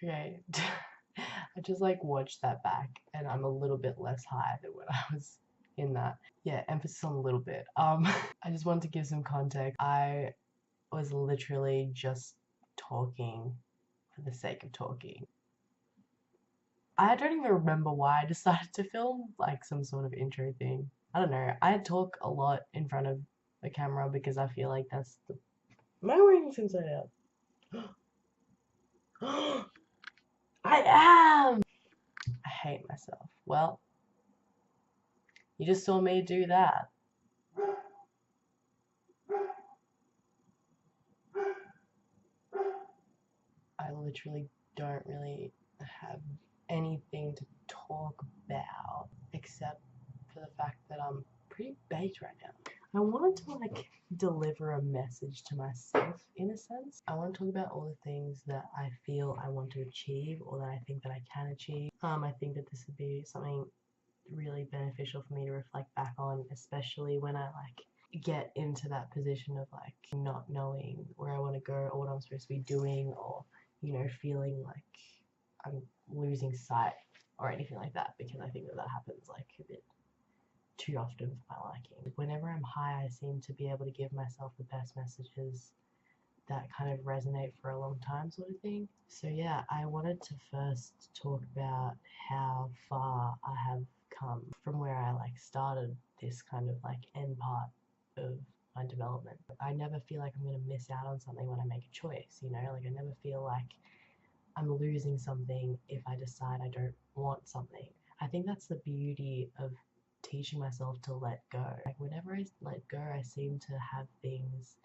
Okay. I just like watched that back and I'm a little bit less high than when I was in that. Yeah, emphasis on a little bit. I just wanted to give some context. I was literally just talking for the sake of talking. I don't even remember why I decided to film like some sort of intro thing. I don't know. I talk a lot in front of a camera because I feel like that's the. Am I wearing this inside out? I am! I hate myself. Well, you just saw me do that. I literally don't really have anything to talk about except for the fact that I'm pretty baked right now. I wanted to like deliver a message to myself in a sense. I want to talk about all the things that I feel I want to achieve or that I think that I can achieve. I think that this would be something really beneficial for me to reflect back on, especially when I like get into that position of like not knowing where I want to go or what I'm supposed to be doing, or feeling like I'm losing sight or anything like that, because I think that that happens like a bit too often for my liking. Whenever I'm high, I seem to be able to give myself the best messages that kind of resonate for a long time, sort of thing. So yeah, I wanted to first talk about how far I have come from where I like started this kind of like end part of my development. I never feel like I'm going to miss out on something when I make a choice, like I never feel like I'm losing something if I decide I don't want something. I think that's the beauty of teaching myself to let go. Like whenever I let go, I seem to have things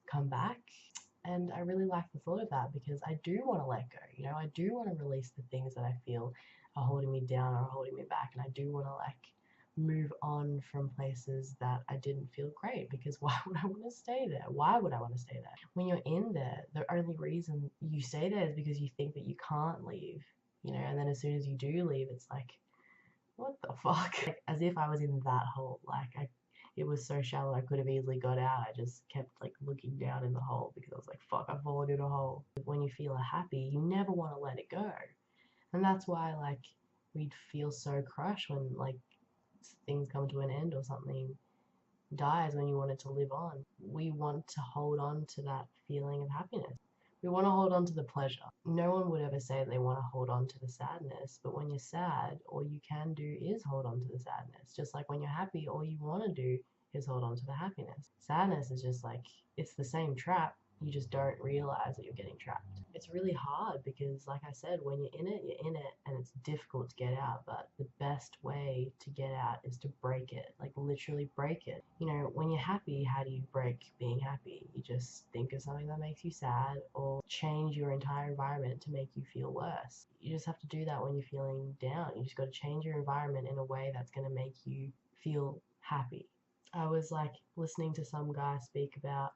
come back. And I really like the thought of that because I do want to let go. I do want to release the things that I feel are holding me down or holding me back. And I do want to like move on from places that I didn't feel great, because why would I want to stay there? Why would I want to stay there? When you're in there, the only reason you stay there is because you think that you can't leave, and then as soon as you do leave, it's like, what the fuck? Like, as if I was in that hole. It was so shallow I could have easily got out. I just kept like looking down in the hole because I was like, fuck, I've fallen in a hole. When you feel happy, you never want to let it go. And that's why like we'd feel so crushed when like things come to an end or something dies when you want it to live on. We want to hold on to that feeling of happiness. We want to hold on to the pleasure. No one would ever say they want to hold on to the sadness, but when you're sad, all you can do is hold on to the sadness. Just like when you're happy, all you want to do is hold on to the happiness. Sadness is just like, it's the same trap. You just don't realize that you're getting trapped. It's really hard because, like I said, when you're in it, and it's difficult to get out. But the best way to get out is to break it, like literally break it. When you're happy, how do you break being happy? You just think of something that makes you sad or change your entire environment to make you feel worse. You just have to do that when you're feeling down. You just got to change your environment in a way that's going to make you feel happy. I was like listening to some guy speak about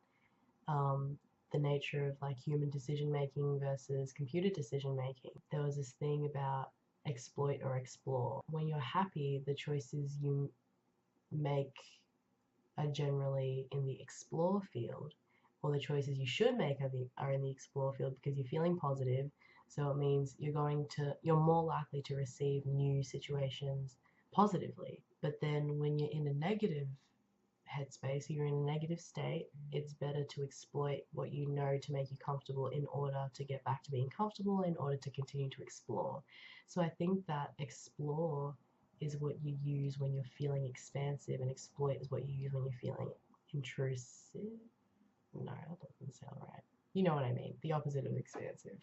the nature of like human decision making versus computer decision making. There was this thing about exploit or explore. When you're happy, the choices you make are generally in the explore field, or the choices you should make are in the explore field because you're feeling positive. So it means you're more likely to receive new situations positively. But then when you're in a negative headspace, you're in a negative state, it's better to exploit what you know to make you comfortable in order to get back to being comfortable, in order to continue to explore. So I think that explore is what you use when you're feeling expansive, and exploit is what you use when you're feeling intrusive. No, that doesn't sound right. You know what I mean, the opposite of expansive.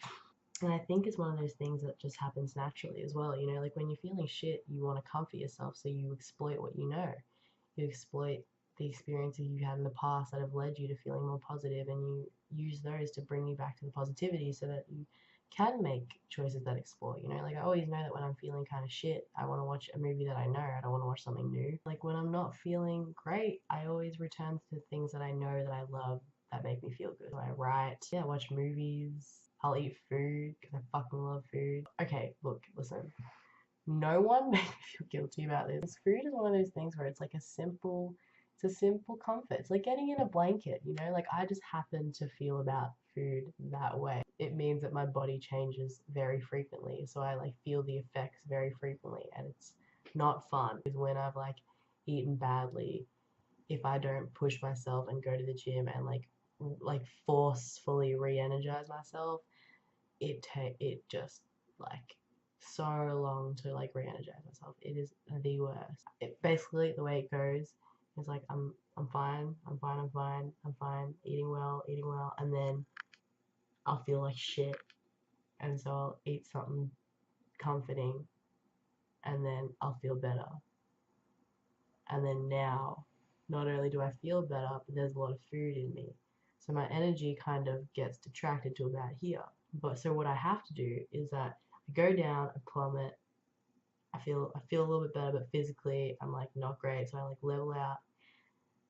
And I think it's one of those things that just happens naturally as well. Like when you're feeling shit, you want to comfort yourself, so you exploit what you know. You exploit the experiences you had in the past that have led you to feeling more positive, and you use those to bring you back to the positivity so that you can make choices that explore. Like I always know that when I'm feeling kind of shit, I want to watch a movie that I know. I don't want to watch something new. Like when I'm not feeling great, I always return to things that I know that I love that make me feel good. So I write, yeah, watch movies. I'll eat food because I fucking love food. Okay, look, listen. No one made me feel guilty about this. Food is one of those things where it's like a simple It's a simple comfort. It's like getting in a blanket, you know? Like I just happen to feel about food that way. It means that my body changes very frequently. So I like feel the effects very frequently, and it's not fun. Is when I've like eaten badly, if I don't push myself and go to the gym and like forcefully re-energize myself, it just like so long to like re-energize myself. It is the worst. It basically the way it goes is like I'm fine, I'm fine, eating well, and then I'll feel like shit, and so I'll eat something comforting, and then I'll feel better. And then now, not only do I feel better, but there's a lot of food in me. So my energy kind of gets detracted to about here. But so what I have to do is that I go down, I plummet, I feel a little bit better, but physically I'm like not great. So I like level out,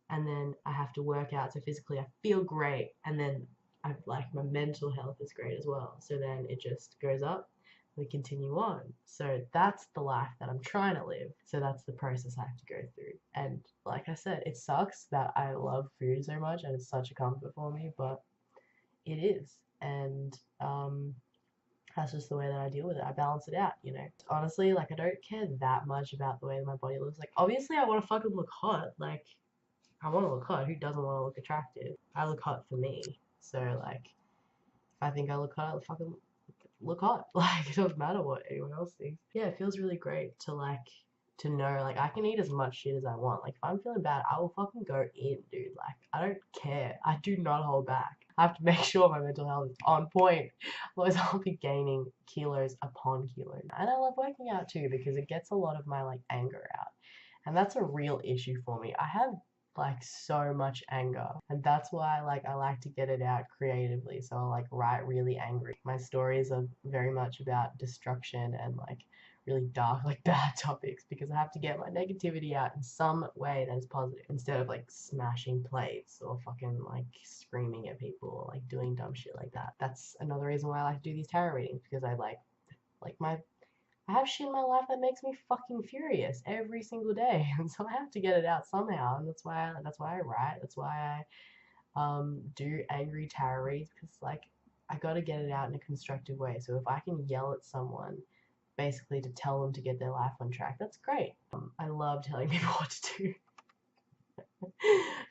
and then I have to work out. So physically I feel great, and then I like my mental health is great as well. So then it just goes up. We continue on. So that's the life that I'm trying to live. So that's the process I have to go through. And like I said, it sucks that I love food so much and it's such a comfort for me, but it is. And that's just the way that I deal with it. I balance it out, you know. Honestly, like I don't care that much about the way that my body looks. Like obviously I want to fucking look hot. Like I want to look hot. Who doesn't want to look attractive? I look hot for me. So like if I think I look hot, I'll fucking look hot. Like it doesn't matter what anyone else thinks. Yeah, it feels really great to know like I can eat as much shit as I want. Like if I'm feeling bad, I will fucking go in, dude. Like I don't care. I do not hold back. I have to make sure my mental health is on point. Otherwise I'll be gaining kilos upon kilos. And I love working out too because it gets a lot of my like anger out. And that's a real issue for me. I have like so much anger, and that's why like I like to get it out creatively. So I'll like write really angry. My stories are very much about destruction and like really dark like bad topics because I have to get my negativity out in some way that is positive instead of like smashing plates or fucking like screaming at people or like doing dumb shit like that. That's another reason why I like to do these tarot readings because I like I have shit in my life that makes me fucking furious every single day, and so I have to get it out somehow, and that's why I write. That's why I do angry tarot reads because like I gotta get it out in a constructive way. So if I can yell at someone, basically to tell them to get their life on track, that's great. I love telling people what to do.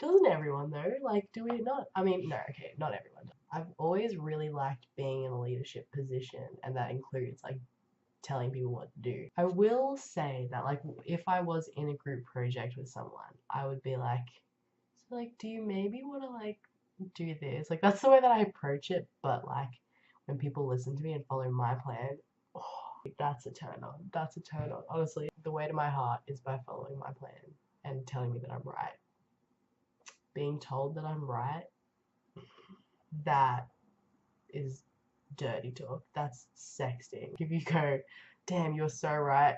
Doesn't everyone though? Like, do we not? I mean, no, okay, not everyone does. I've always really liked being in a leadership position, and that includes like telling people what to do. I will say that like if I was in a group project with someone, I would be like, so like, do you maybe want to like do this? Like that's the way that I approach it. But like when people listen to me and follow my plan, oh, that's a turn on. That's a turn on. Honestly, the way to my heart is by following my plan and telling me that I'm right. Being told that I'm right, that is dirty talk. That's sexting. If you go, damn, you're so right,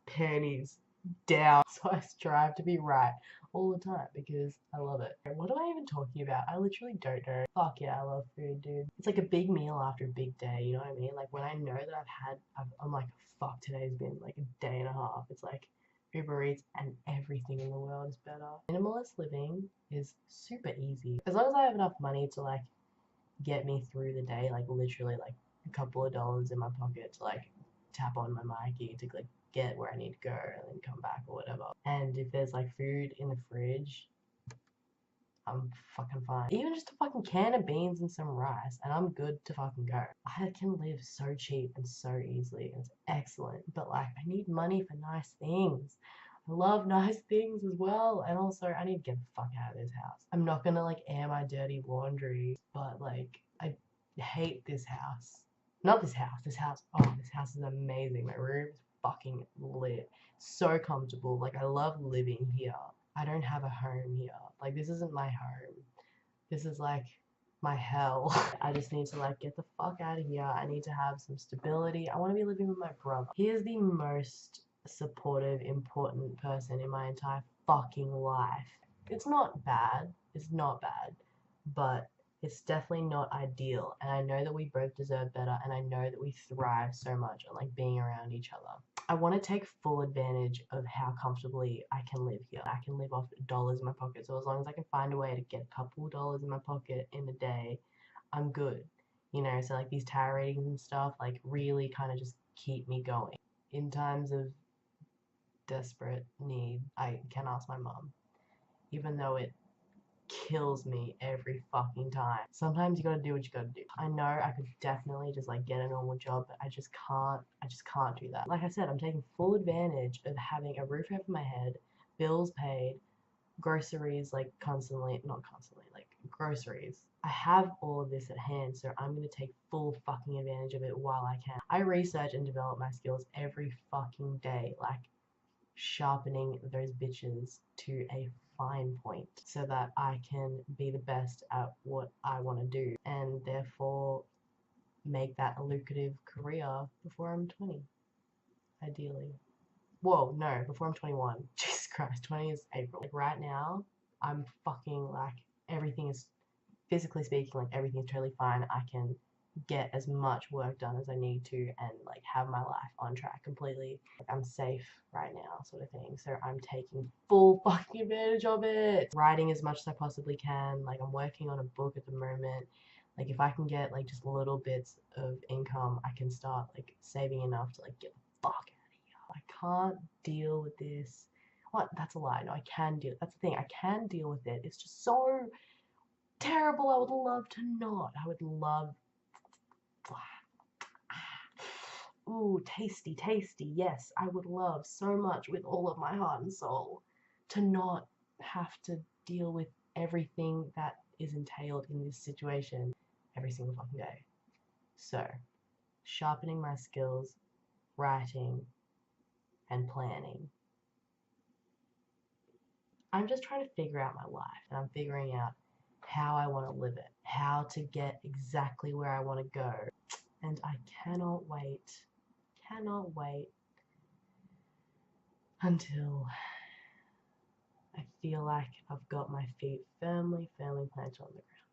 panties down. So I strive to be right all the time because I love it. What am I even talking about? I literally don't know. Fuck yeah, I love food, dude. It's like a big meal after a big day, you know what I mean? Like when I know that I'm like, fuck, today's been like a day and a half. It's like Uber Eats and everything in the world is better. Minimalist living is super easy. As long as I have enough money to like get me through the day, like literally like a couple of dollars in my pocket to like tap on my Mikey to like get where I need to go and then come back or whatever. And if there's like food in the fridge, I'm fucking fine. Even just a fucking can of beans and some rice, and I'm good to fucking go. I can live so cheap and so easily, and it's excellent. But like, I need money for nice things. I love nice things as well, and also I need to get the fuck out of this house. I'm not gonna like air my dirty laundry, but like I hate this house. Not this house. This house. Oh, this house is amazing. My room is fucking lit. So comfortable. Like I love living here. I don't have a home here. Like this isn't my home. This is like my hell. I just need to like get the fuck out of here. I need to have some stability. I want to be living with my brother. He is the most supportive, important person in my entire fucking life. It's not bad. It's not bad. But it's definitely not ideal. And I know that we both deserve better. And I know that we thrive so much on like being around each other. I want to take full advantage of how comfortably I can live here. I can live off dollars in my pocket. So as long as I can find a way to get a couple dollars in my pocket in a day, I'm good. You know, so like these tarot readings and stuff, like really kind of just keep me going. In times of desperate need, I can ask my mum, even though it kills me every fucking time. Sometimes you gotta do what you gotta do. I know I could definitely just like get a normal job, but I just can't do that. Like I said, I'm taking full advantage of having a roof over my head, bills paid, groceries like not constantly, like groceries. I have all of this at hand, so I'm gonna take full fucking advantage of it while I can. I research and develop my skills every fucking day, like sharpening those bitches to a fine point so that I can be the best at what I want to do and therefore make that a lucrative career before I'm 20, ideally. Whoa, no, before I'm 21. Jesus Christ, 20 is April. Like right now, I'm fucking like, everything is, physically speaking, like everything's totally fine. I can get as much work done as I need to and like have my life on track completely. Like, I'm safe right now, sort of thing. So I'm taking full fucking advantage of it. Writing as much as I possibly can. Like I'm working on a book at the moment. Like if I can get like just little bits of income, I can start like saving enough to like get the fuck out of here. I can't deal with this. What? That's a lie. No, I can deal. That's the thing. I can deal with it. It's just so terrible. I would love to not. I would love. Ooh, tasty, tasty. Yes, I would love so much with all of my heart and soul to not have to deal with everything that is entailed in this situation every single fucking day. So, sharpening my skills, writing, and planning. I'm just trying to figure out my life, and I'm figuring out how I want to live it, how to get exactly where I want to go. And I cannot wait until I feel like I've got my feet firmly planted on the ground.